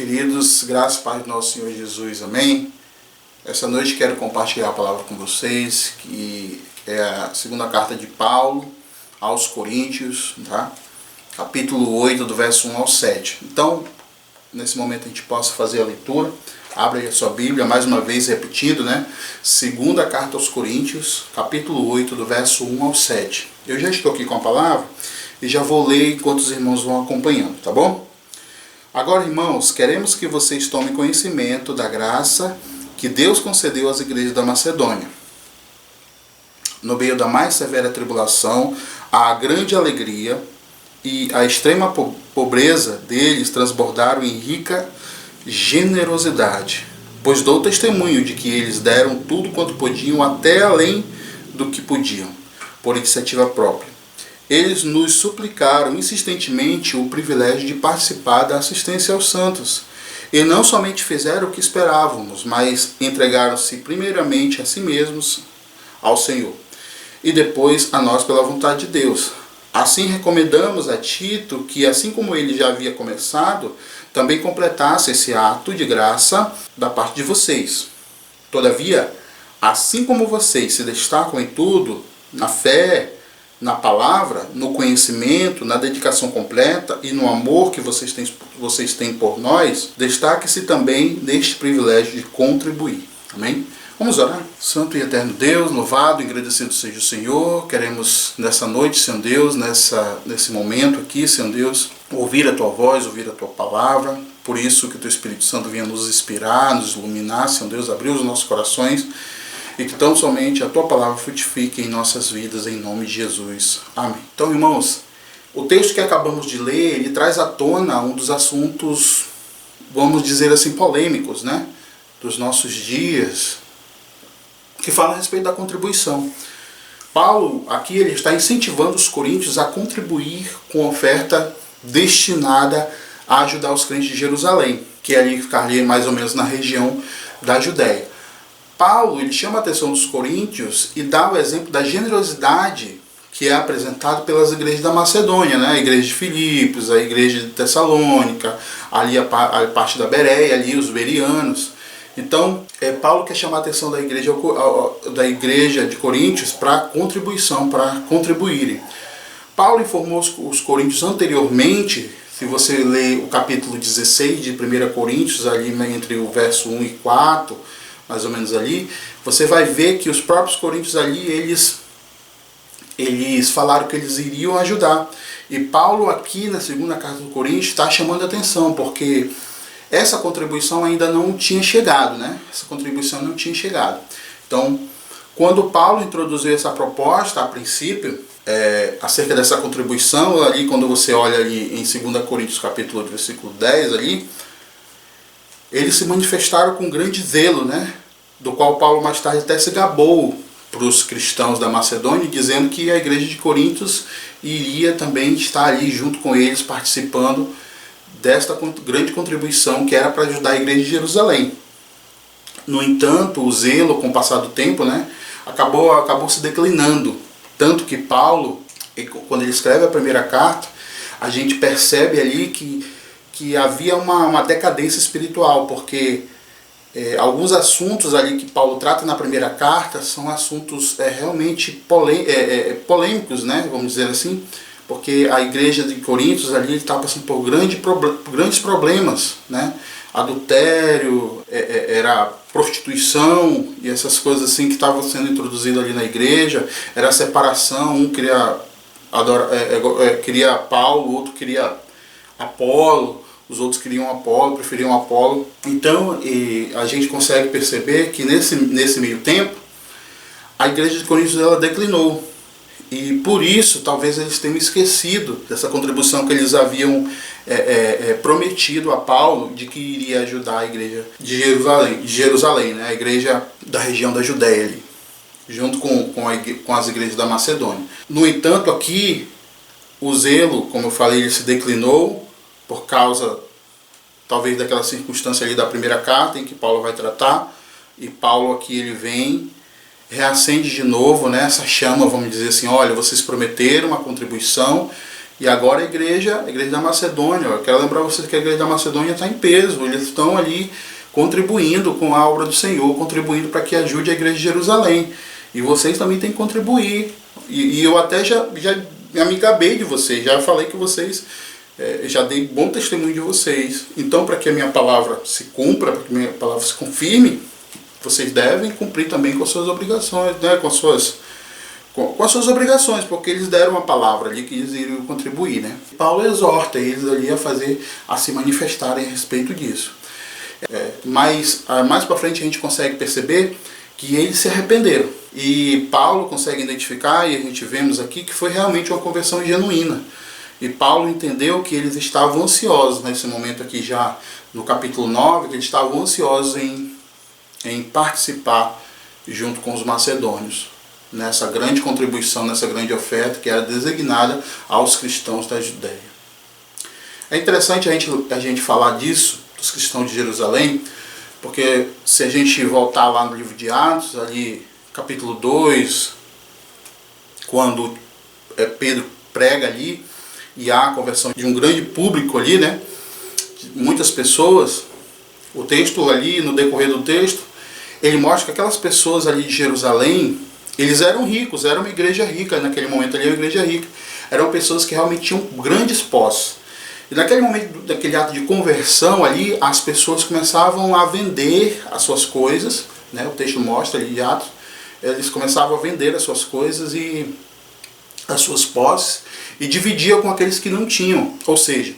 Queridos, graças e paz do nosso Senhor Jesus, amém? Essa noite quero compartilhar a palavra com vocês, que é a segunda carta de Paulo aos Coríntios, tá? Capítulo 8, do verso 1 ao 7. Então, nesse momento a gente possa fazer a leitura. Abre aí a sua Bíblia, mais uma vez repetindo, né? Segunda carta aos Coríntios, capítulo 8, do verso 1 ao 7. Eu já estou aqui com a palavra e já vou ler enquanto os irmãos vão acompanhando, tá bom? Agora, irmãos, queremos que vocês tomem conhecimento da graça que Deus concedeu às igrejas da Macedônia. No meio da mais severa tribulação, a grande alegria e a extrema pobreza deles transbordaram em rica generosidade, pois dou testemunho de que eles deram tudo quanto podiam, até além do que podiam, por iniciativa própria. Eles nos suplicaram insistentemente o privilégio de participar da assistência aos santos. E não somente fizeram o que esperávamos, mas entregaram-se primeiramente a si mesmos ao Senhor, e depois a nós pela vontade de Deus. Assim recomendamos a Tito que, assim como ele já havia começado, também completasse esse ato de graça da parte de vocês. Todavia, assim como vocês se destacam em tudo, na fé, na palavra, no conhecimento, na dedicação completa e no amor que vocês têm por nós, destaque-se também neste privilégio de contribuir. Amém? Vamos orar. Santo e eterno Deus, louvado e agradecido seja o Senhor. Queremos nessa noite, Senhor Deus, nesse momento aqui, Senhor Deus, ouvir a Tua voz, ouvir a Tua palavra. Por isso que o Teu Espírito Santo venha nos inspirar, nos iluminar, Senhor Deus, abrir os nossos corações, e que tão somente a Tua palavra frutifique em nossas vidas, em nome de Jesus. Amém. Então, irmãos, o texto que acabamos de ler, ele traz à tona um dos assuntos, vamos dizer assim, polêmicos, né? Dos nossos dias, que fala a respeito da contribuição. Paulo, aqui, ele está incentivando os coríntios a contribuir com oferta destinada a ajudar os crentes de Jerusalém, que é ali, ficar ali mais ou menos na região da Judéia. Paulo, ele chama a atenção dos coríntios e dá o exemplo da generosidade que é apresentado pelas igrejas da Macedônia, né? A igreja de Filipos, a igreja de Tessalônica, ali a parte da Bereia, ali os bereanos. Então, Paulo quer chamar a atenção da igreja de Coríntios para contribuição, para contribuírem. Paulo informou os coríntios anteriormente, se você ler o capítulo 16 de 1 Coríntios, ali entre o verso 1 e 4, mais ou menos ali, você vai ver que os próprios coríntios ali, eles falaram que eles iriam ajudar. E Paulo aqui na segunda carta do Coríntios está chamando a atenção, porque essa contribuição ainda não tinha chegado, né? Essa contribuição não tinha chegado. Então, quando Paulo introduziu essa proposta, a princípio, acerca dessa contribuição, ali quando você olha ali em 2 Coríntios capítulo 8, versículo 10 ali, eles se manifestaram com grande zelo, né? Do qual Paulo mais tarde até se gabou para os cristãos da Macedônia, dizendo que a igreja de Coríntios iria também estar ali junto com eles, participando desta grande contribuição que era para ajudar a igreja de Jerusalém. No entanto, o zelo, com o passar do tempo, né, acabou se declinando. Tanto que Paulo, quando ele escreve a primeira carta, a gente percebe ali que havia uma decadência espiritual, porque alguns assuntos ali que Paulo trata na primeira carta são assuntos realmente polêmicos, né, vamos dizer assim, porque a igreja de Coríntios ali estava passando por grandes problemas, né, adultério, era prostituição e essas coisas assim que estavam sendo introduzidas ali na igreja, era a separação, um queria Paulo, o outro queria Apolo, os outros queriam Apolo, preferiam Apolo. Então, a gente consegue perceber que nesse meio tempo, a igreja de Coríntios ela declinou. E por isso, talvez eles tenham esquecido dessa contribuição que eles haviam prometido a Paulo, de que iria ajudar a igreja de Jerusalém, né? A igreja da região da Judéia ali, junto com as igrejas da Macedônia. No entanto, aqui, o zelo, como eu falei, ele se declinou, por causa, talvez, daquela circunstância ali da primeira carta, em que Paulo vai tratar, e Paulo aqui ele vem, reacende de novo, né, essa chama, vamos dizer assim, olha, vocês prometeram uma contribuição, E agora a igreja da Macedônia, eu quero lembrar vocês que a igreja da Macedônia está em peso, eles estão ali contribuindo com a obra do Senhor, contribuindo para que ajude a igreja de Jerusalém. E vocês também têm que contribuir. E eu até já me gabei de vocês, já falei que vocês, já dei bom testemunho de vocês. Então, para que a minha palavra se cumpra, para que a minha palavra se confirme, vocês devem cumprir também com as suas obrigações, né? com as suas obrigações, porque eles deram uma palavra ali que eles iriam contribuir, né? Paulo exorta eles ali a se manifestarem a respeito disso. Mas mais para frente a gente consegue perceber que eles se arrependeram. E Paulo consegue identificar, e a gente vemos aqui, que foi realmente uma conversão genuína. E Paulo entendeu que eles estavam ansiosos, nesse momento aqui já no capítulo 9, que eles estavam ansiosos em participar junto com os macedônios, nessa grande contribuição, nessa grande oferta que era designada aos cristãos da Judéia. É interessante a gente falar disso, dos cristãos de Jerusalém, porque se a gente voltar lá no livro de Atos, ali capítulo 2, quando Pedro prega ali, e há a conversão de um grande público ali, né, muitas pessoas, o texto ali, no decorrer do texto, ele mostra que aquelas pessoas ali de Jerusalém, eles eram ricos, era uma igreja rica, naquele momento ali era uma igreja rica, eram pessoas que realmente tinham grandes posses. E naquele momento, daquele ato de conversão ali, as pessoas começavam a vender as suas coisas, né? O texto mostra ali de Atos, eles começavam a vender as suas coisas e as suas posses e dividiam com aqueles que não tinham. Ou seja,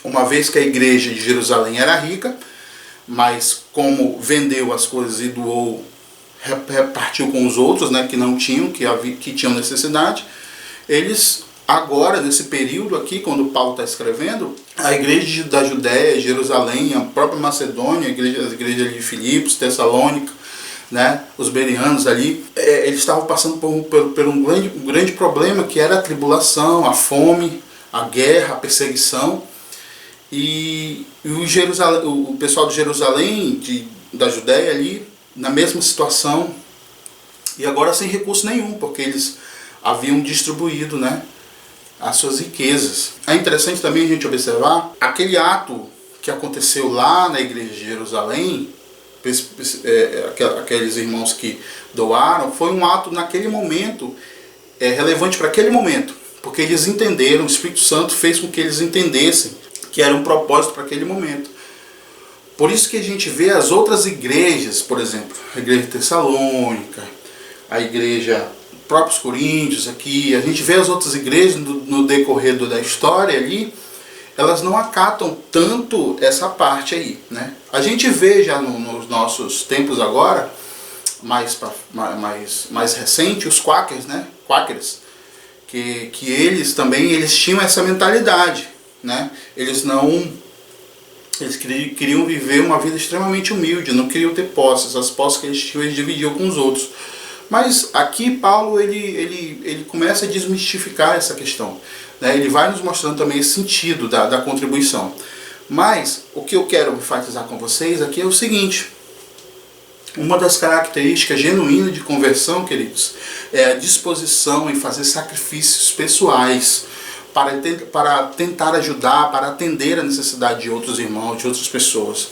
uma vez que a igreja de Jerusalém era rica, mas como vendeu as coisas e doou, repartiu com os outros, né, que não tinham, que tinham necessidade, eles... Agora, nesse período aqui, quando Paulo está escrevendo, a igreja da Judéia, Jerusalém, a própria Macedônia, as igrejas de Filipos, Tessalônica, né, os bereanos ali, eles estavam passando por um grande problema, que era a tribulação, a fome, a guerra, a perseguição. E o pessoal de Jerusalém, da Judéia ali, na mesma situação, e agora sem recurso nenhum, porque eles haviam distribuído, né, as suas riquezas. É interessante também a gente observar aquele ato que aconteceu lá na igreja de Jerusalém, aqueles irmãos que doaram, foi um ato naquele momento, relevante para aquele momento, porque eles entenderam, o Espírito Santo fez com que eles entendessem que era um propósito para aquele momento. Por isso que a gente vê as outras igrejas, por exemplo, a igreja de Tessalônica, a igreja próprios Coríntios aqui, a gente vê as outras igrejas no decorrer da história ali, elas não acatam tanto essa parte aí, né? A gente vê já nos nossos tempos agora, mais recente, os quakers, né? Quakers, que eles também tinham essa mentalidade, né? Eles queriam viver uma vida extremamente humilde, não queriam ter posses, as posses que eles tinham eles dividiam com os outros. Mas aqui Paulo ele começa a desmistificar essa questão, né? Ele vai nos mostrando também esse sentido da contribuição. Mas o que eu quero enfatizar com vocês aqui é o seguinte: uma das características genuínas de conversão, queridos, é a disposição em fazer sacrifícios pessoais para tentar ajudar, para atender a necessidade de outros irmãos, de outras pessoas.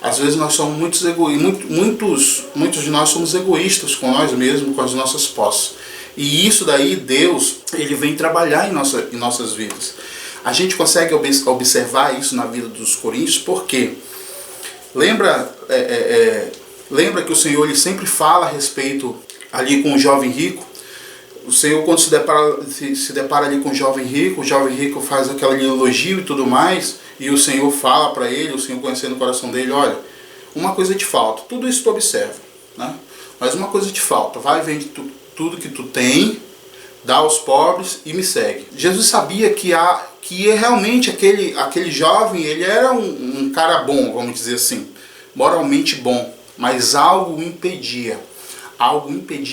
Às vezes nós somos muitos de nós somos egoístas com nós mesmos, com as nossas posses. E isso daí, Deus, ele vem trabalhar em nossas vidas. A gente consegue observar isso na vida dos coríntios, porque lembra que o Senhor ele sempre fala a respeito ali com o jovem rico. O Senhor, quando se depara ali com o jovem rico faz aquele elogio e tudo mais, e o Senhor fala para ele, o Senhor conhecendo o coração dele: olha, uma coisa te falta, tudo isso tu observa, né? Mas uma coisa te falta, vai, vende tudo que tu tem, dá aos pobres e me segue. Jesus sabia que realmente aquele jovem, ele era um cara bom, vamos dizer assim, moralmente bom, mas algo impedia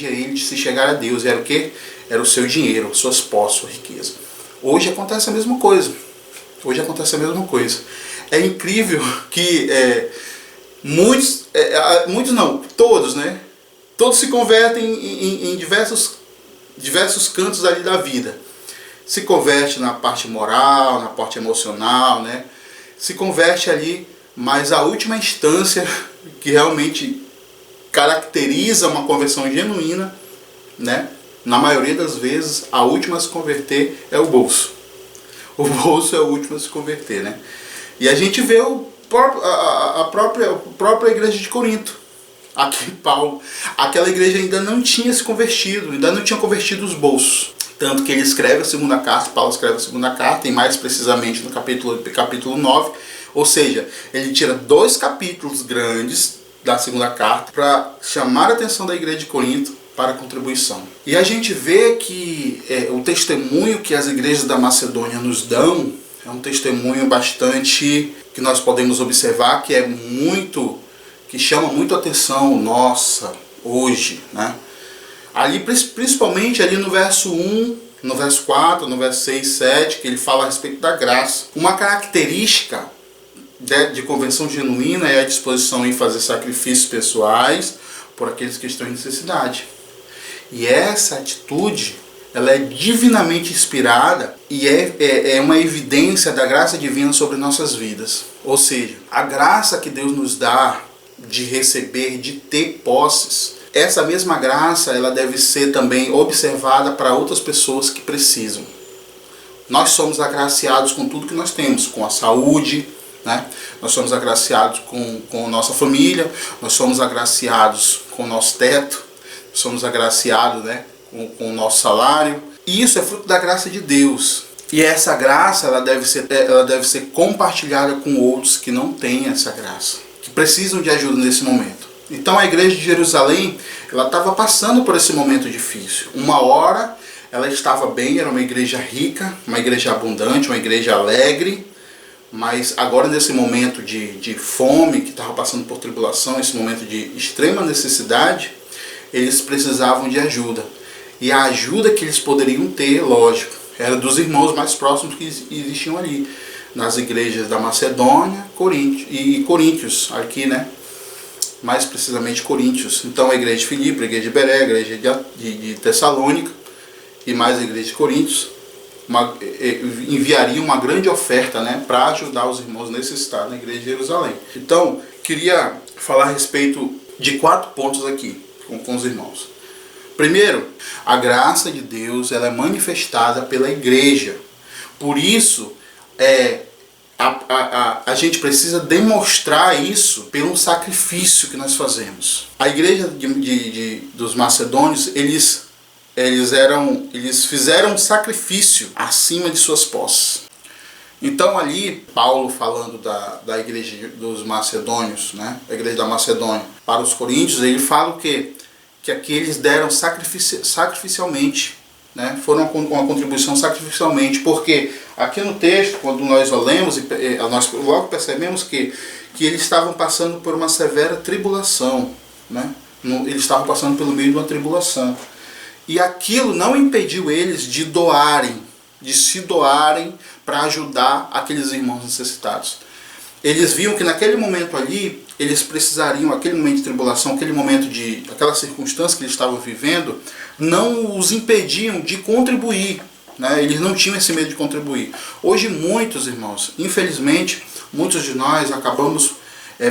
ele de se chegar a Deus. Era o quê? Era o seu dinheiro, suas posses, sua riqueza. Hoje acontece a mesma coisa. É incrível que muitos não, todos, né? Todos se convertem em diversos cantos ali da vida. se converte na parte moral, na parte emocional, né? Se converte ali, mas a última instância que realmente caracteriza uma conversão genuína, né? Na maioria das vezes, a última a se converter é o bolso. O bolso é o último a se converter, né? E a gente vê a própria igreja de Corinto. Aqui Paulo, aquela igreja ainda não tinha se convertido, ainda não tinha convertido os bolsos. Tanto que ele escreve a segunda carta, Paulo escreve a segunda carta, e mais precisamente no capítulo 9. Ou seja, ele tira 2 capítulos grandes da segunda carta para chamar a atenção da igreja de Corinto para a contribuição. E a gente vê que o testemunho que as igrejas da Macedônia nos dão é um testemunho bastante que nós podemos observar que que chama muito a atenção nossa hoje, né? Ali, principalmente ali no verso 1, no verso 4, no verso 6, 7, que ele fala a respeito da graça. Uma característica de conversão genuína é a disposição em fazer sacrifícios pessoais por aqueles que estão em necessidade. E essa atitude, ela é divinamente inspirada e é uma evidência da graça divina sobre nossas vidas. Ou seja, a graça que Deus nos dá de receber, de ter posses, essa mesma graça ela deve ser também observada para outras pessoas que precisam. Nós somos agraciados com tudo que nós temos, com a saúde, né? Nós somos agraciados com nossa família, nós somos agraciados com o nosso teto, somos agraciados, né, com o nosso salário. E isso é fruto da graça de Deus. E essa graça ela deve ser compartilhada com outros que não têm essa graça, que precisam de ajuda nesse momento. Então a igreja de Jerusalém, ela estava passando por esse momento difícil. Uma hora ela estava bem, era uma igreja rica, uma igreja abundante, uma igreja alegre, mas agora nesse momento de fome, que estava passando por tribulação, esse momento de extrema necessidade, eles precisavam de ajuda. E a ajuda que eles poderiam ter, lógico, era dos irmãos mais próximos que existiam ali, nas igrejas da Macedônia e Coríntios, aqui, né? Mais precisamente Coríntios. Então a igreja de Filipe, a igreja de Beré, a igreja de Tessalônica e mais a igreja de Coríntios enviaria uma grande oferta, né, para ajudar os irmãos necessitados na igreja de Jerusalém. Então, queria falar a respeito de 4 pontos aqui com os irmãos. Primeiro, a graça de Deus ela é manifestada pela igreja. Por isso, a gente precisa demonstrar isso pelo sacrifício que nós fazemos. A igreja dos macedônios, eles fizeram um sacrifício acima de suas posses. Então ali, Paulo falando da igreja dos macedônios, né, a igreja da Macedônia, para os coríntios, ele fala o quê? Que aqui eles deram sacrificialmente, né, foram uma contribuição sacrificialmente, porque aqui no texto, quando nós lemos, nós logo percebemos que eles estavam passando por uma severa tribulação, né? Eles estavam passando pelo meio de uma tribulação. E aquilo não impediu eles de se doarem para ajudar aqueles irmãos necessitados. Eles viam que naquele momento ali, eles precisariam, aquele momento de tribulação, aquela circunstância que eles estavam vivendo, não os impediam de contribuir, né? Eles não tinham esse medo de contribuir. Hoje muitos irmãos, infelizmente, muitos de nós acabamos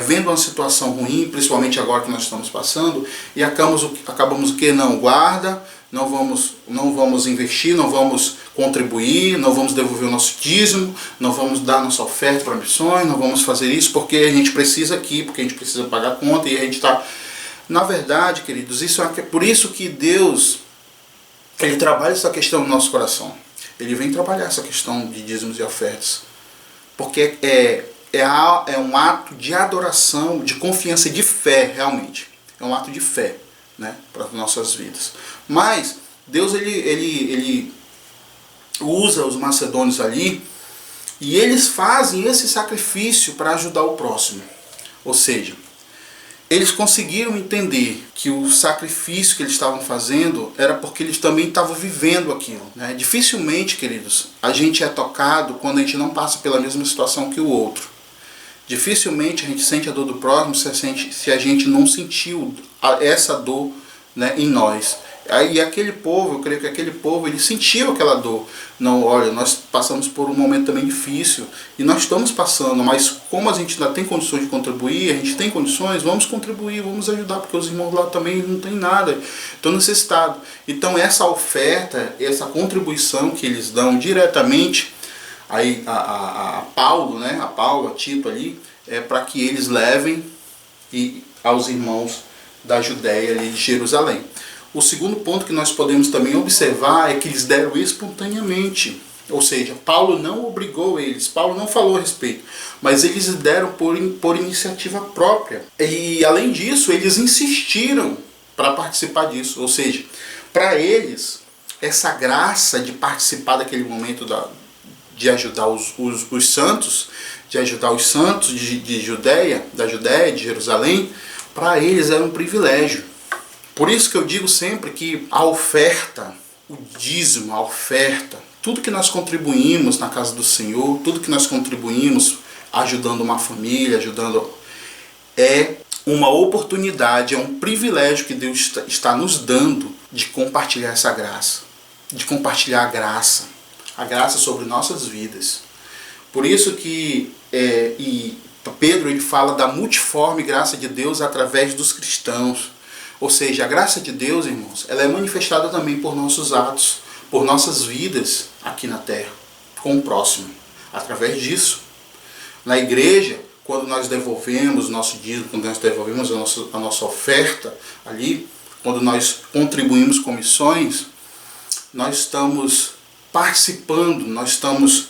vendo uma situação ruim, principalmente agora que nós estamos passando, e acabamos o que? Não guarda, não vamos investir, não vamos contribuir, não vamos devolver o nosso dízimo, não vamos dar nossa oferta para missões, não vamos fazer isso porque a gente precisa aqui, porque a gente precisa pagar a conta e a gente está... Na verdade, queridos, isso é por isso que Deus, Ele trabalha essa questão no nosso coração. Ele vem trabalhar essa questão de dízimos e ofertas. Porque é um ato de adoração, de confiança e de fé, realmente. É um ato de fé, né, para as nossas vidas. Mas Deus ele usa os macedônios ali e eles fazem esse sacrifício para ajudar o próximo. Ou seja, eles conseguiram entender que o sacrifício que eles estavam fazendo era porque eles também estavam vivendo aquilo, né? Dificilmente, queridos, a gente é tocado quando a gente não passa pela mesma situação que o outro. Dificilmente a gente sente a dor do próximo se a gente não sentiu essa dor, né, em nós. Aí aquele povo, eu creio que aquele povo, ele sentiu aquela dor. Não, olha, nós passamos por um momento também difícil, e nós estamos passando, mas como a gente ainda tem condições de contribuir, a gente tem condições, vamos contribuir, vamos ajudar, porque os irmãos lá também não tem nada, estão necessitados. Então essa oferta, essa contribuição que eles dão diretamente aí a Paulo, né, a Paulo, a Tito ali, é para que eles levem aos irmãos da Judéia ali de Jerusalém. O segundo ponto que nós podemos também observar é que eles deram espontaneamente. Ou seja, Paulo não obrigou eles, Paulo não falou a respeito, mas eles deram por iniciativa própria. E além disso, eles insistiram para participar disso. Ou seja, para eles, essa graça de participar daquele momento de ajudar os santos, de ajudar os santos de Judéia, de Jerusalém, para eles era um privilégio. Por isso que eu digo sempre que a oferta, o dízimo, a oferta, tudo que nós contribuímos na casa do Senhor, tudo que nós contribuímos ajudando uma família, é uma oportunidade, é um privilégio que Deus está nos dando de compartilhar essa graça, de compartilhar a graça sobre nossas vidas. Por isso que Pedro ele fala da multiforme graça de Deus através dos cristãos. Ou seja, a graça de Deus, irmãos, ela é manifestada também por nossos atos, por nossas vidas aqui na terra, com o próximo, através disso. Na igreja, quando nós devolvemos nosso dízimo, quando nós devolvemos a nossa oferta ali, quando nós contribuímos com missões, nós estamos participando, nós estamos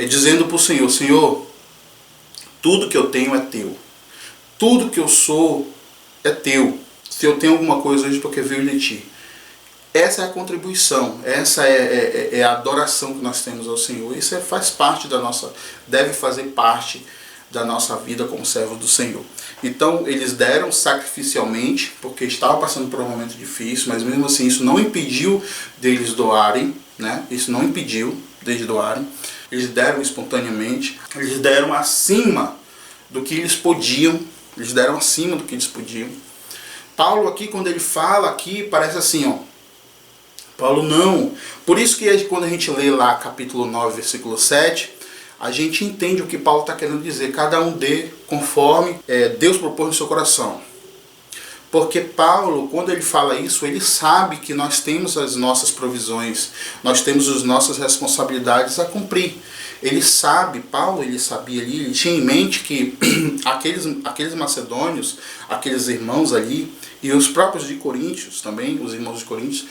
dizendo para o Senhor, Senhor, tudo que eu tenho é teu, tudo que eu sou é teu. Se eu tenho alguma coisa hoje, porque veio de ti. Essa é a contribuição, essa é a adoração que nós temos ao Senhor. Isso faz parte deve fazer parte da nossa vida como servo do Senhor. Então, eles deram sacrificialmente, porque estavam passando por um momento difícil, mas mesmo assim isso não impediu deles doarem, né? Isso não impediu deles doarem. Eles deram espontaneamente, eles deram acima do que eles podiam, Paulo aqui, quando ele fala aqui, parece assim, ó. Paulo não. Por isso que quando a gente lê lá capítulo 9, versículo 7, a gente entende o que Paulo está querendo dizer. Cada um dê conforme Deus propôs no seu coração. Porque Paulo, quando ele fala isso, ele sabe que nós temos as nossas provisões, nós temos as nossas responsabilidades a cumprir. Ele sabe, Paulo, ele sabia ali, ele tinha em mente que aqueles macedônios, aqueles irmãos ali, e os próprios de Coríntios também, os irmãos de Coríntios,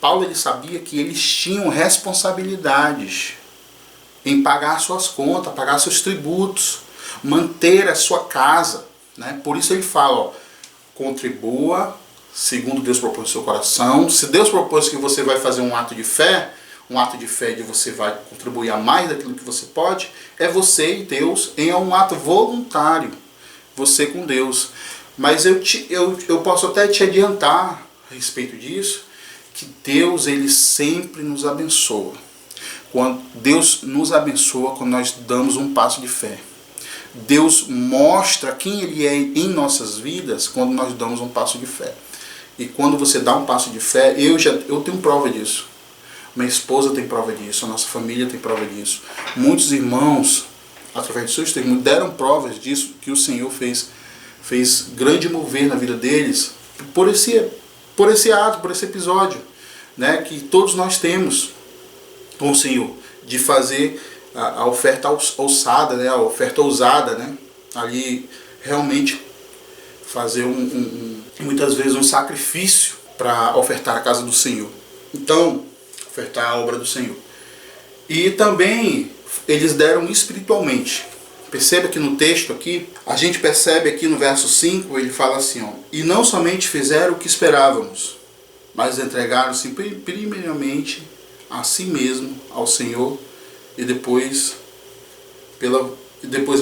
Paulo ele sabia que eles tinham responsabilidades em pagar suas contas, pagar seus tributos, manter a sua casa, né? Por isso ele fala, ó, contribua segundo Deus propôs no seu coração. Se Deus propôs que você vai fazer um ato de fé de você vai contribuir a mais daquilo que você pode, é você e Deus em um ato voluntário, você com Deus. Mas eu posso até te adiantar a respeito disso, que Deus ele sempre nos abençoa. Deus nos abençoa quando nós damos um passo de fé. Deus mostra quem Ele é em nossas vidas quando nós damos um passo de fé. E quando você dá um passo de fé, eu tenho prova disso. Minha esposa tem prova disso, a nossa família tem prova disso. Muitos irmãos, através de seus testemunhos, deram provas disso, que o Senhor fez grande mover na vida deles por esse ato, por esse episódio, né, que todos nós temos com o Senhor, de fazer a oferta ousada, né, a oferta ousada, né, ali realmente fazer muitas vezes um sacrifício para ofertar a casa do Senhor. Então, ofertar a obra do Senhor. E também eles deram espiritualmente. Perceba que no texto aqui, a gente percebe aqui no verso 5, ele fala assim, ó, e não somente fizeram o que esperávamos, mas entregaram-se primeiramente a si mesmo, ao Senhor, e depois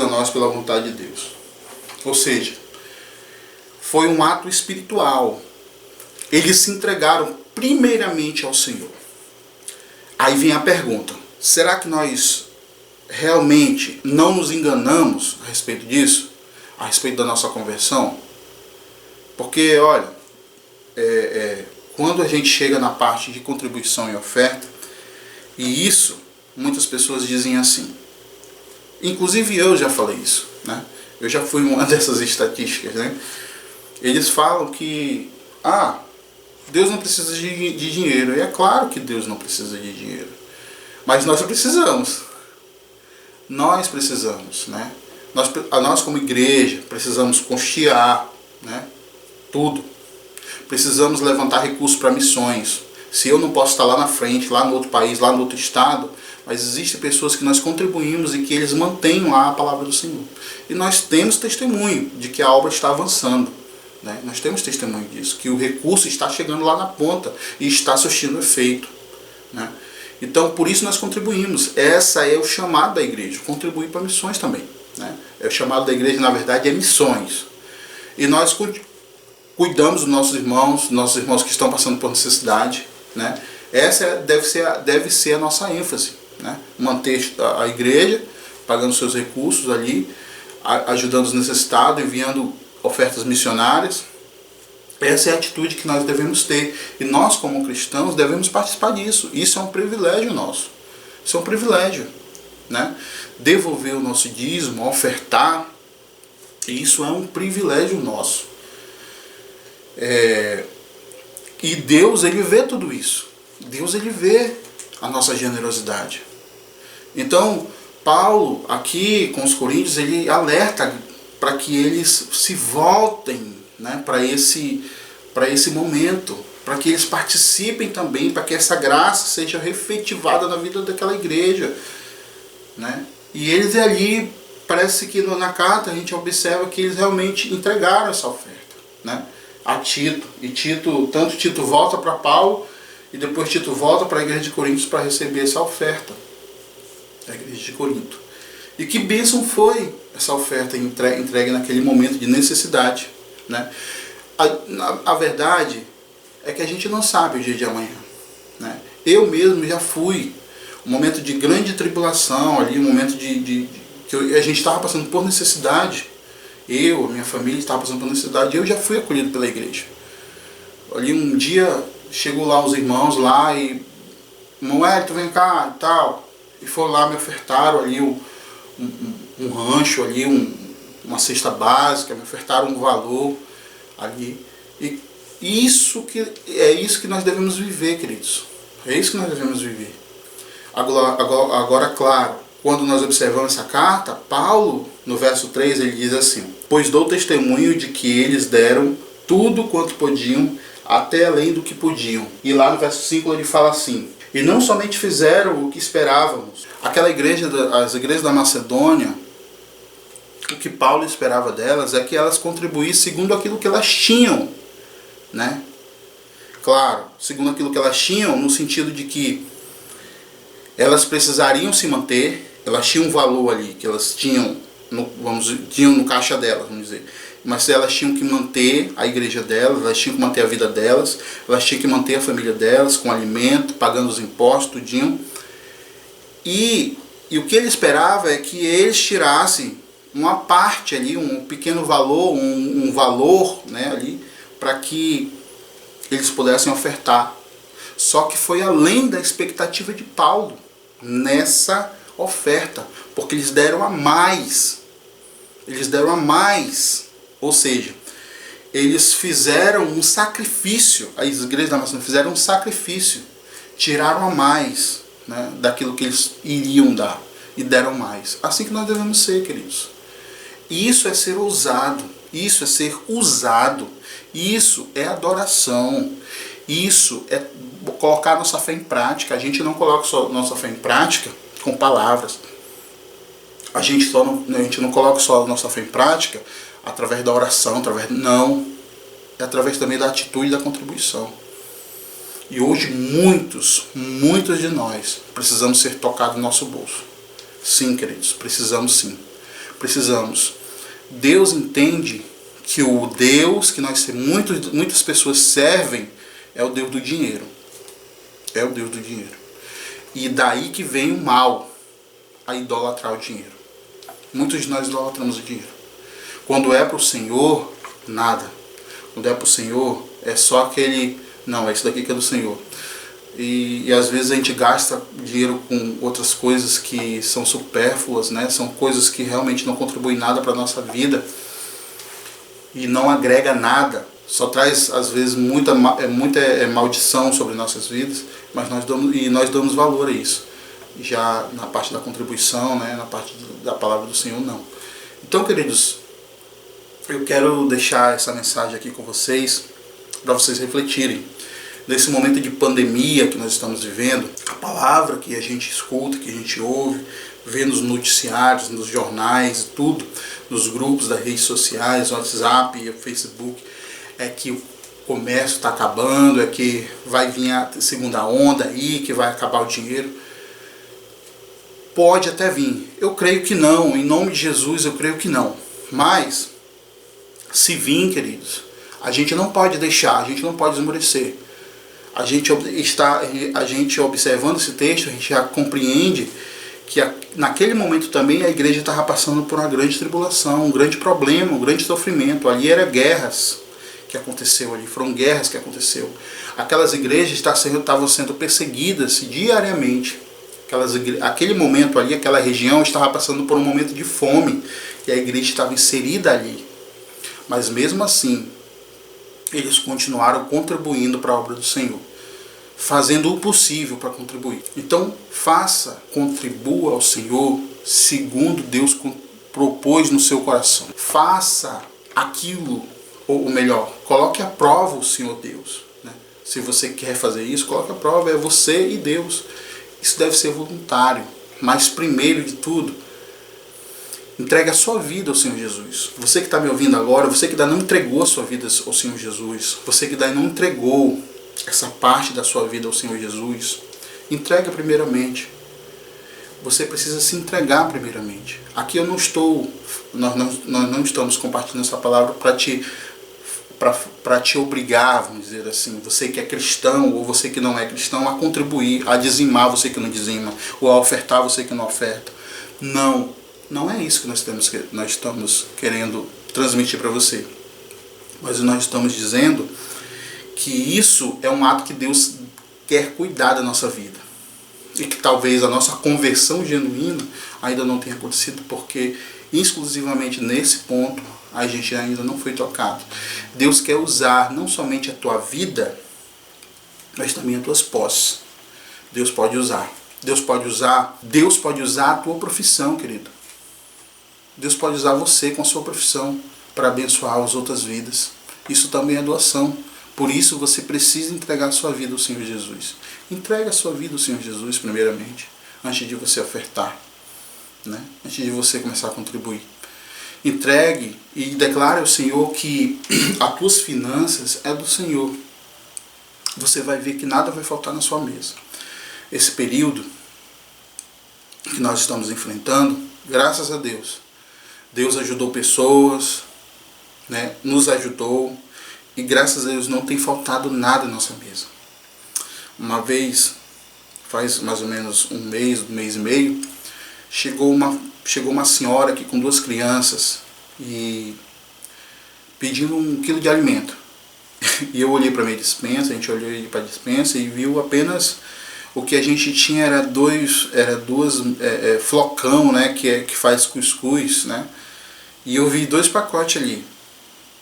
a nós pela vontade de Deus. Ou seja, foi um ato espiritual. Eles se entregaram primeiramente ao Senhor. Aí vem a pergunta, será que nós realmente não nos enganamos a respeito disso? A respeito da nossa conversão? Porque, olha, quando a gente chega na parte de contribuição e oferta, e isso, muitas pessoas dizem assim, inclusive eu já falei isso, né? Eu já fui uma dessas estatísticas, né? Eles falam que, Deus não precisa de dinheiro. E é claro que Deus não precisa de dinheiro. Mas nós precisamos. Nós precisamos, né? Nós como igreja precisamos custear, né? Tudo. Precisamos levantar recursos para missões. Se eu não posso estar lá na frente, lá no outro país, lá no outro estado, mas existem pessoas que nós contribuímos e que eles mantêm lá a palavra do Senhor. E nós temos testemunho de que a obra está avançando. Né? Nós temos testemunho disso, que o recurso está chegando lá na ponta e está surtindo efeito. Né? Então, por isso nós contribuímos. Essa é o chamado da igreja, contribuir para missões também. Né? É o chamado da igreja, na verdade, é missões. E nós cuidamos dos nossos irmãos que estão passando por necessidade. Né? Essa deve ser a nossa ênfase. Né? Manter a igreja, pagando seus recursos ali, ajudando os necessitados, enviando ofertas missionárias. Essa é a atitude que nós devemos ter. E nós, como cristãos, devemos participar disso. Isso é um privilégio nosso. Isso é um privilégio. Né? Devolver o nosso dízimo, ofertar, isso é um privilégio nosso. E Deus, Ele vê tudo isso. Deus, Ele vê a nossa generosidade. Então, Paulo, aqui com os coríntios, ele alerta para que eles se voltem, né, para esse momento, para que eles participem também, para que essa graça seja efetivada na vida daquela igreja. Né? E eles ali, parece que na carta a gente observa que eles realmente entregaram essa oferta. Né? A Tito. E tanto Tito volta para Paulo, e depois Tito volta para a igreja de Coríntios para receber essa oferta. A igreja de Corinto. E que bênção foi essa oferta entregue naquele momento de necessidade. Né? A verdade é que a gente não sabe o dia de amanhã. Né? Eu mesmo já fui. Um momento de grande tribulação, ali, um momento que a gente estava passando por necessidade. A minha família estava passando por necessidade. Eu já fui acolhido pela igreja. Ali um dia chegou lá os irmãos lá e Moé, tu vem cá e tal. E foram lá, me ofertaram ali um rancho, ali, uma cesta básica, me ofertaram um valor ali. E é isso que nós devemos viver, queridos. É isso que nós devemos viver. Agora, claro, quando nós observamos essa carta, Paulo, no verso 3, ele diz assim: pois dou testemunho de que eles deram tudo quanto podiam, até além do que podiam. E lá no verso 5 ele fala assim: e não somente fizeram o que esperávamos. Aquela igreja, as igrejas da Macedônia, o que Paulo esperava delas é que elas contribuíssem segundo aquilo que elas tinham. Né? Claro, segundo aquilo que elas tinham, no sentido de que elas precisariam se manter, elas tinham um valor ali, que elas tinham no caixa delas, vamos dizer. Mas elas tinham que manter a igreja delas, elas tinham que manter a vida delas, elas tinham que manter a família delas com alimento, pagando os impostos, tudinho. E o que ele esperava é que eles tirassem uma parte ali, um pequeno valor, um valor, né, ali, para que eles pudessem ofertar. Só que foi além da expectativa de Paulo nessa oferta, porque eles deram a mais. Eles deram a mais. Ou seja, eles fizeram um sacrifício, as igrejas da Macedônia fizeram um sacrifício, tiraram a mais, né, daquilo que eles iriam dar, e deram mais. Assim que nós devemos ser, queridos. Isso é ser ousado, isso é ser usado, isso é adoração, isso é colocar nossa fé em prática. A gente não coloca só nossa fé em prática com palavras. A gente não coloca só a nossa fé em prática através da oração, não. É através também da atitude e da contribuição. E hoje muitos de nós precisamos ser tocados no nosso bolso. Sim, queridos, precisamos sim. Precisamos. Deus entende que o Deus que muitas pessoas servem é o Deus do dinheiro. É o Deus do dinheiro. E daí que vem o mal, a idolatrar o dinheiro. Muitos de nós idolatramos o dinheiro. Quando é para o Senhor, nada. Quando é para o Senhor, é só aquele Não, é isso daqui que é do Senhor. E às vezes a gente gasta dinheiro com outras coisas que são supérfluas, né? São coisas que realmente não contribuem nada para a nossa vida e não agrega nada. Só traz, às vezes, muita maldição sobre nossas vidas, mas nós damos valor a isso. Já na parte da contribuição, né? Na parte da palavra do Senhor, não. Então, queridos, eu quero deixar essa mensagem aqui com vocês, para vocês refletirem. Nesse momento de pandemia que nós estamos vivendo, a palavra que a gente escuta, que a gente ouve, vê nos noticiários, nos jornais, tudo, nos grupos das redes sociais, WhatsApp, Facebook, é que o comércio está acabando, é que vai vir a segunda onda aí, que vai acabar o dinheiro. Pode até vir. Eu creio que não, em nome de Jesus eu creio que não. Mas, se vir, queridos, a gente não pode deixar, a gente não pode esmorecer. A gente observando esse texto, a gente já compreende que naquele momento também a igreja estava passando por uma grande tribulação, um grande problema, um grande sofrimento. Ali eram guerras que aconteceu ali, foram guerras que aconteceu. Aquelas igrejas estavam sendo perseguidas diariamente. Aquele momento ali, aquela região estava passando por um momento de fome e a igreja estava inserida ali. Mas mesmo assim, eles continuaram contribuindo para a obra do Senhor, fazendo o possível para contribuir. Então, contribua ao Senhor segundo Deus propôs no seu coração. Faça aquilo, ou melhor, coloque à prova o Senhor Deus. Né? Se você quer fazer isso, coloque à prova, é você e Deus. Isso deve ser voluntário, mas primeiro de tudo, entregue a sua vida ao Senhor Jesus. Você que está me ouvindo agora, você que ainda não entregou a sua vida ao Senhor Jesus, você que ainda não entregou essa parte da sua vida ao Senhor Jesus, entregue primeiramente. Você precisa se entregar primeiramente. Aqui nós não estamos compartilhando essa palavra para te obrigar, vamos dizer assim, você que é cristão ou você que não é cristão, a contribuir, a dizimar você que não dizima, ou a ofertar você que não oferta. Não é isso que nós estamos querendo transmitir para você. Mas nós estamos dizendo que isso é um ato que Deus quer cuidar da nossa vida. E que talvez a nossa conversão genuína ainda não tenha acontecido, porque exclusivamente nesse ponto a gente ainda não foi tocado. Deus quer usar não somente a tua vida, mas também as tuas posses. Deus pode usar a tua profissão, querido. Deus pode usar você com a sua profissão para abençoar as outras vidas. Isso também é doação. Por isso você precisa entregar a sua vida ao Senhor Jesus. Entregue a sua vida ao Senhor Jesus primeiramente, antes de você ofertar, né? Antes de você começar a contribuir. Entregue e declare ao Senhor que as tuas finanças é do Senhor. Você vai ver que nada vai faltar na sua mesa. Esse período que nós estamos enfrentando, graças a Deus, Deus ajudou pessoas, né? Nos ajudou, e graças a Deus não tem faltado nada na nossa mesa. Uma vez, faz mais ou menos um mês e meio, chegou uma senhora aqui com 2 crianças e pedindo 1 quilo de alimento. E eu olhei para a minha despensa, a gente olhou para a despensa e viu apenas o que a gente tinha era duas flocão, né, que faz cuscuz, né? E eu vi 2 pacotes ali.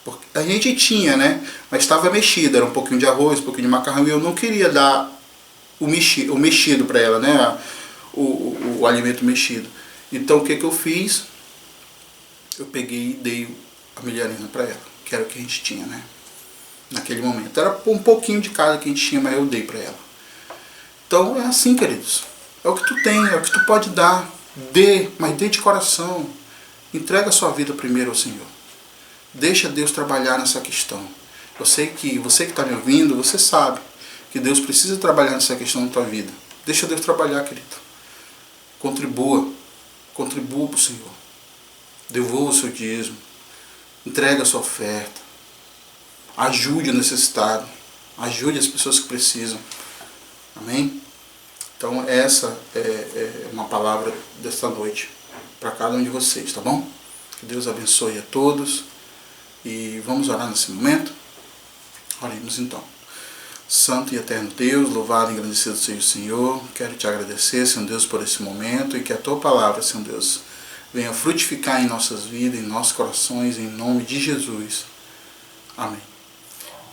Porque a gente tinha, né? Mas estava mexido, era um pouquinho de arroz, um pouquinho de macarrão, e eu não queria dar o mexido para ela, né? O alimento mexido. Então o que eu fiz? Eu peguei e dei a milharina para ela, que era o que a gente tinha, né? Naquele momento. Era um pouquinho de cada que a gente tinha, mas eu dei para ela. Então é assim, queridos. É o que tu tem, é o que tu pode dar. Dê, mas dê de coração. Entrega a sua vida primeiro ao Senhor. Deixa Deus trabalhar nessa questão. Eu sei que você que está me ouvindo, você sabe que Deus precisa trabalhar nessa questão da tua vida. Deixa Deus trabalhar, querido. Contribua para o Senhor. Devolva o seu dízimo. Entrega a sua oferta. Ajude o necessitado. Ajude as pessoas que precisam. Amém? Então essa é uma palavra desta noite para cada um de vocês, tá bom? Que Deus abençoe a todos. E vamos orar nesse momento? Oremos então. Santo e eterno Deus, louvado e engrandecido seja o Senhor. Quero te agradecer, Senhor Deus, por esse momento e que a tua palavra, Senhor Deus, venha frutificar em nossas vidas, em nossos corações, em nome de Jesus. Amém.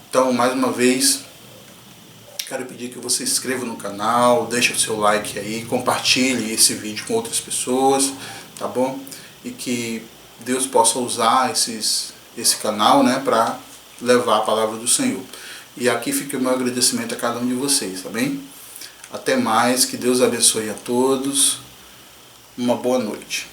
Então, mais uma vez, quero pedir que você se inscreva no canal, deixe o seu like aí, compartilhe esse vídeo com outras pessoas, tá bom? E que Deus possa usar esse canal, né, para levar a palavra do Senhor. E aqui fica o meu agradecimento a cada um de vocês, tá bem? Até mais, que Deus abençoe a todos. Uma boa noite.